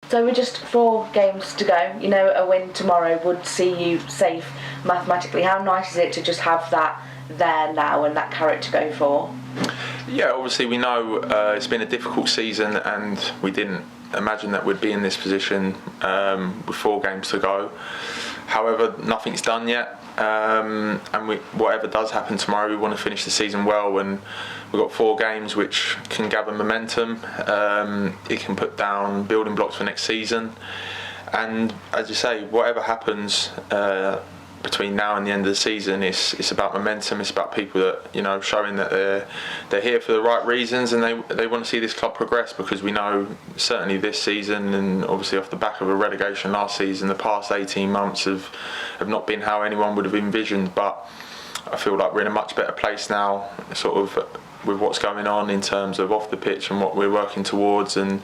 So with just 4 games to go, you know, a win tomorrow would see you safe mathematically. How nice is it to just have that there now and that carrot to go for? Yeah, obviously we know it's been a difficult season, and we didn't imagine that we'd be in this position with 4 games to go. However, nothing's done yet, and whatever does happen tomorrow, we want to finish the season well, and we've got 4 games which can gather momentum. It can put down building blocks for next season, and as you say, whatever happens between now and the end of the season, it's about momentum. It's about people that, you know, showing that they're here for the right reasons, and they want to see this club progress, because we know certainly this season, and obviously off the back of a relegation last season, the past 18 months have not been how anyone would have envisioned. But I feel like we're in a much better place now, sort of with what's going on in terms of off the pitch and what we're working towards, and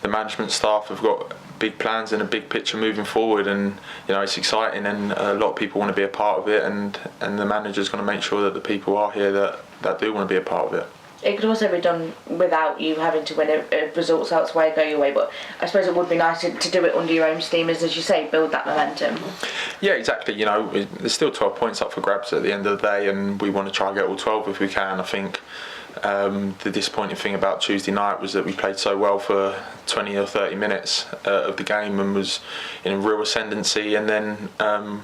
the management staff have got big plans and a big picture moving forward, and you know, it's exciting, and a lot of people want to be a part of it, and the manager's going to make sure that the people are here that do want to be a part of it. It could also be done without you having to win a results elsewhere go your way, but I suppose it would be nice to do it under your own steam, as you say, build that momentum. Yeah, exactly. You know, there's still 12 points up for grabs at the end of the day, and we want to try and get all 12 if we can. I think the disappointing thing about Tuesday night was that we played so well for 20 or 30 minutes of the game and was in a real ascendancy, and then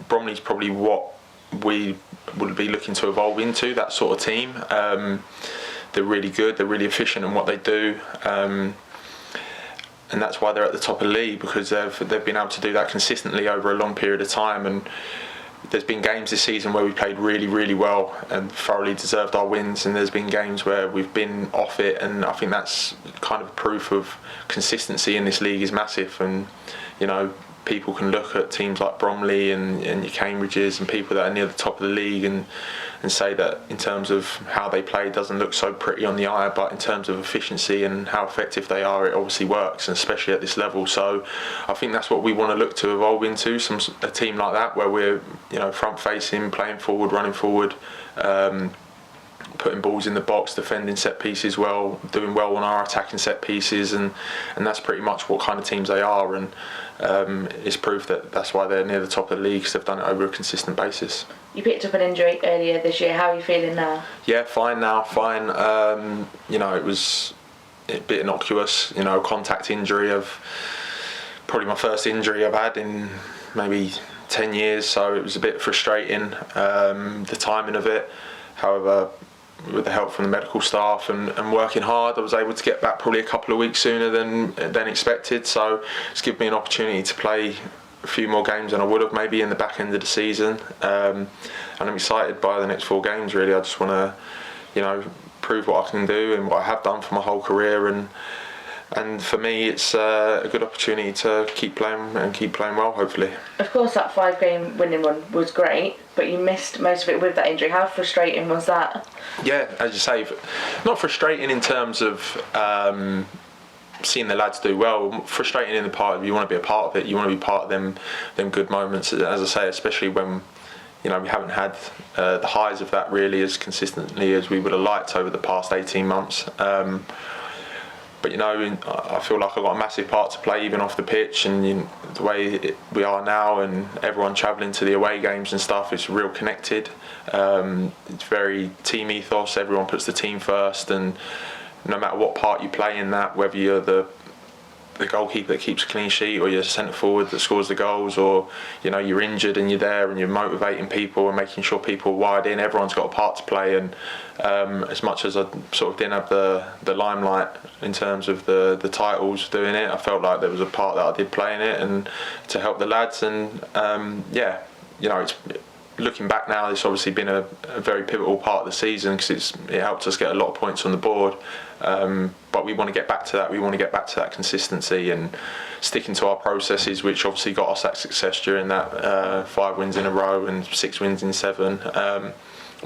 Bromley's probably what we would be looking to evolve into, that sort of team. They're really good, they're really efficient in what they do, and that's why they're at the top of the league, because they've been able to do that consistently over a long period of time. And there's been games this season where we played really, really well and thoroughly deserved our wins, and there's been games where we've been off it, and I think that's kind of proof of consistency in this league is massive. And you know, people can look at teams like Bromley and your Cambridges and people that are near the top of the league and say that in terms of how they play it doesn't look so pretty on the eye, but in terms of efficiency and how effective they are, it obviously works, and especially at this level. So I think that's what we want to look to evolve into, a team like that, where we're, you know, front facing, playing forward, running forward, putting balls in the box, defending set pieces well, doing well on our attacking set pieces, and that's pretty much what kind of teams they are. And it's proof that that's why they're near the top of the league, because they've done it over a consistent basis. You picked up an injury earlier this year. How are you feeling now? Yeah, fine now, fine. You know, it was a bit innocuous, you know, contact injury. Of probably my first injury I've had in maybe 10 years, so it was a bit frustrating, the timing of it. However, with the help from the medical staff and working hard, I was able to get back probably a couple of weeks sooner than expected. So it's given me an opportunity to play a few more games than I would have maybe in the back end of the season. And I'm excited by the next 4 games, really. I just want to, you know, prove what I can do and what I have done for my whole career. And for me, it's a good opportunity to keep playing well, hopefully. Of course, that 5-game winning run was great, but you missed most of it with that injury. How frustrating was that? Yeah, as you say, not frustrating in terms of seeing the lads do well. Frustrating in the part of you want to be a part of it. You want to be part of them good moments. As I say, especially when, you know, we haven't had the highs of that really as consistently as we would have liked over the past 18 months. But you know, I feel like I've got a massive part to play even off the pitch, and you know, the way we are now, and everyone travelling to the away games and stuff, it's real connected. It's very team ethos. Everyone puts the team first, and no matter what part you play in that, whether you're the goalkeeper that keeps a clean sheet, or you're centre forward that scores the goals, or you know, you're injured and you're there and you're motivating people and making sure people are wired in, everyone's got a part to play. And as much as I sort of didn't have the limelight in terms of the titles doing it, I felt like there was a part that I did play in it and to help the lads. And yeah, you know, it's looking back now, it's obviously been a very pivotal part of the season, because it helped us get a lot of points on the board. But we want to get back to that. We want to get back to that consistency and sticking to our processes, which obviously got us that success during that 5 wins in a row and 6 wins in 7.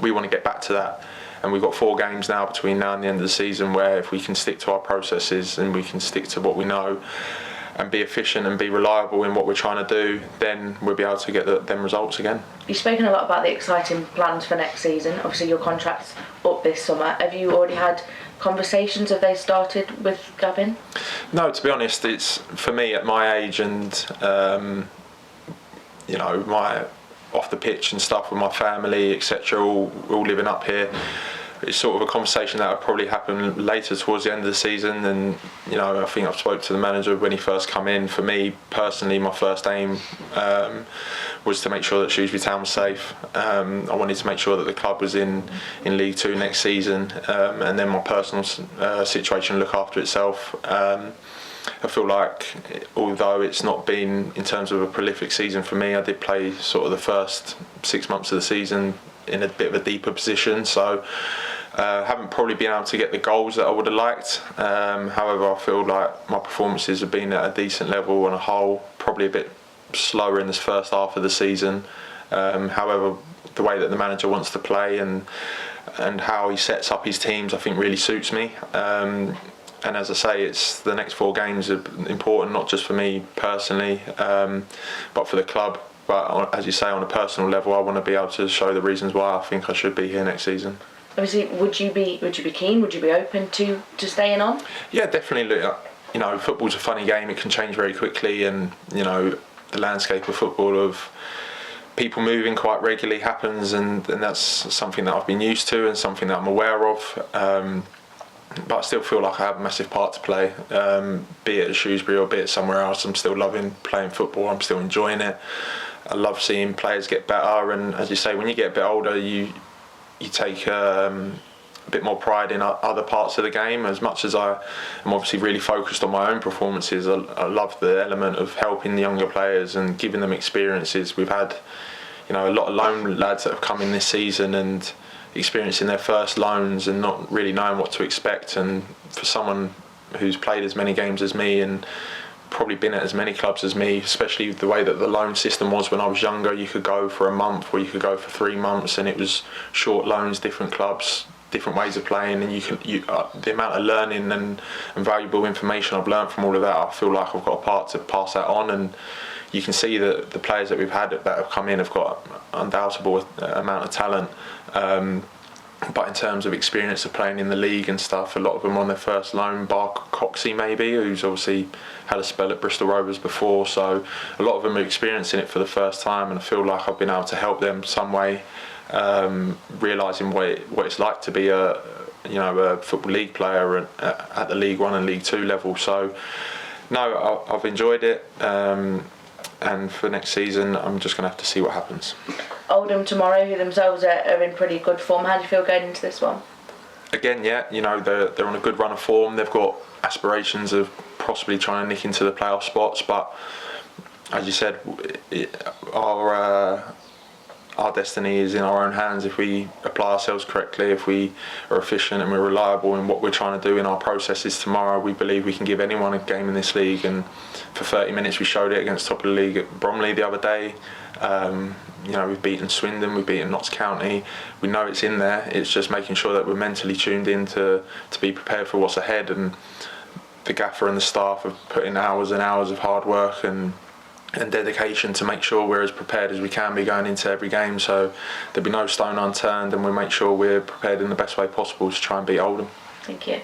We want to get back to that. And we've got 4 games now between now and the end of the season, where if we can stick to our processes and we can stick to what we know and be efficient and be reliable in what we're trying to do, then we'll be able to get them results again. You've spoken a lot about the exciting plans for next season. Obviously your contract's up this summer. Have you already had conversations, have they started with Gavin? No, to be honest, it's for me at my age and my off the pitch and stuff with my family, etc., all living up here. It's sort of a conversation that will probably happen later towards the end of the season. And I think I've spoke to the manager when he first come in. For me personally, my first aim was to make sure that Shrewsbury Town was safe. I wanted to make sure that the club was in League Two next season, and then my personal situation look after itself. I feel like, although it's not been in terms of a prolific season for me, I did play sort of the first 6 months of the season in a bit of a deeper position, so haven't probably been able to get the goals that I would have liked. However, I feel like my performances have been at a decent level on a whole, probably a bit slower in this first half of the season. However, the way that the manager wants to play and how he sets up his teams, I think really suits me. And as I say, it's the next 4 games are important, not just for me personally, but for the club. But as you say, on a personal level, I want to be able to show the reasons why I think I should be here next season. Obviously, would you be keen? Would you be open to staying on? Yeah, definitely. Look, football's a funny game. It can change very quickly, and the landscape of football of people moving quite regularly happens, and that's something that I've been used to and something that I'm aware of. But I still feel like I have a massive part to play, be it at Shrewsbury or be it somewhere else. I'm still loving playing football. I'm still enjoying it. I love seeing players get better, and as you say, when you get a bit older, you take a bit more pride in other parts of the game. As much as I am obviously really focused on my own performances, I love the element of helping the younger players and giving them experiences. We've had a lot of loan lads that have come in this season and experiencing their first loans and not really knowing what to expect, and for someone who's played as many games as me and probably been at as many clubs as me, especially the way that the loan system was when I was younger, you could go for a month or you could go for 3 months, and it was short loans, different clubs, different ways of playing, and the amount of learning and valuable information I've learned from all of that, I feel like I've got a part to pass that on. And you can see that the players that we've had that have come in have got an undoubtable amount of talent. But in terms of experience of playing in the league and stuff, a lot of them are on their first loan, bar Coxey maybe, who's obviously had a spell at Bristol Rovers before, so a lot of them are experiencing it for the first time, and I feel like I've been able to help them some way, realising what it's like to be a Football League player at the League One and League Two level. So no, I've enjoyed it, and for next season I'm just going to have to see what happens. Oldham tomorrow, who themselves are in pretty good form. How do you feel going into this one? Again, yeah, they're on a good run of form. They've got aspirations of possibly trying to nick into the playoff spots, but as you said, our destiny is in our own hands if we apply ourselves correctly, if we are efficient and we're reliable in what we're trying to do in our processes tomorrow. We believe we can give anyone a game in this league, and for 30 minutes we showed it against top of the league at Bromley the other day. We've beaten Swindon, we've beaten Notts County. We know it's in there. It's just making sure that we're mentally tuned in to be prepared for what's ahead, and the gaffer and the staff have put in hours and hours of hard work and dedication to make sure we're as prepared as we can be going into every game, so there'll be no stone unturned, and we'll make sure we're prepared in the best way possible to try and beat Oldham. Thank you.